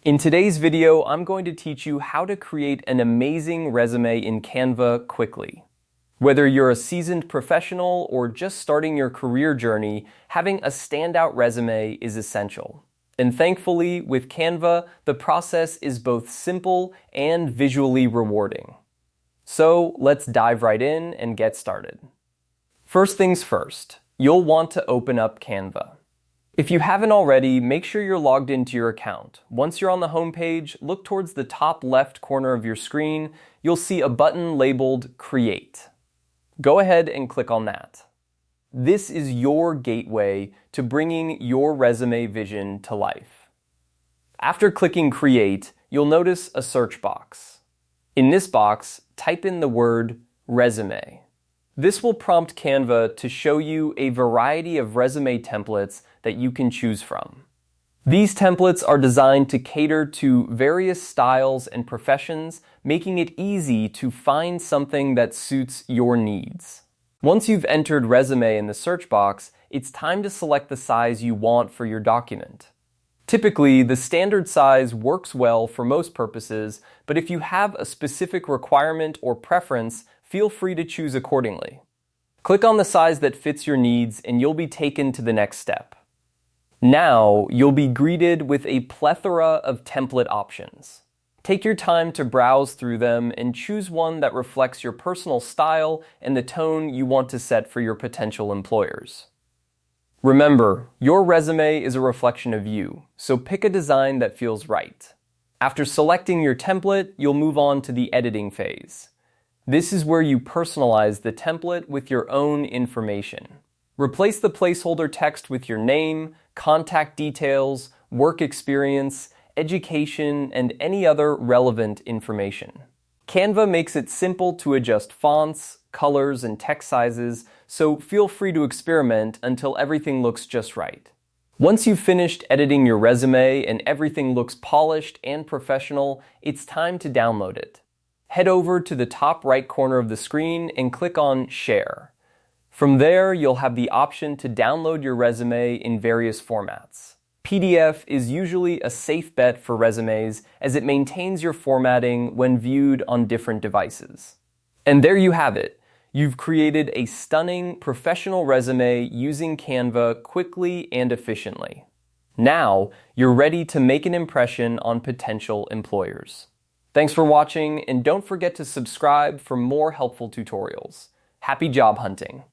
In today's video, I'm going to teach you how to create an amazing resume in Canva quickly. Whether you're a seasoned professional or just starting your career journey, having a standout resume is essential. And thankfully, with Canva, the process is both simple and visually rewarding. So let's dive right in and get started. First things first, you'll want to open up Canva. If you haven't already, make sure you're logged into your account. Once you're on the home page, look towards the top left corner of your screen. You'll see a button labeled Create. Go ahead and click on that. This is your gateway to bringing your resume vision to life. After clicking Create, you'll notice a search box. In this box, type in the word Resume. This will prompt Canva to show you a variety of resume templates that you can choose from. These templates are designed to cater to various styles and professions, making it easy to find something that suits your needs. Once you've entered resume in the search box, it's time to select the size you want for your document. Typically, the standard size works well for most purposes, but if you have a specific requirement or preference, feel free to choose accordingly. Click on the size that fits your needs and you'll be taken to the next step. Now, you'll be greeted with a plethora of template options. Take your time to browse through them and choose one that reflects your personal style and the tone you want to set for your potential employers. Remember, your resume is a reflection of you, so pick a design that feels right. After selecting your template, you'll move on to the editing phase. This is where you personalize the template with your own information. Replace the placeholder text with your name, contact details, work experience, education, and any other relevant information. Canva makes it simple to adjust fonts, colors, and text sizes, so feel free to experiment until everything looks just right. Once you've finished editing your resume and everything looks polished and professional, it's time to download it. Head over to the top right corner of the screen and click on Share. From there, you'll have the option to download your resume in various formats. PDF is usually a safe bet for resumes as it maintains your formatting when viewed on different devices. And there you have it. You've created a stunning professional resume using Canva quickly and efficiently. Now, you're ready to make an impression on potential employers. Thanks for watching, and don't forget to subscribe for more helpful tutorials. Happy job hunting!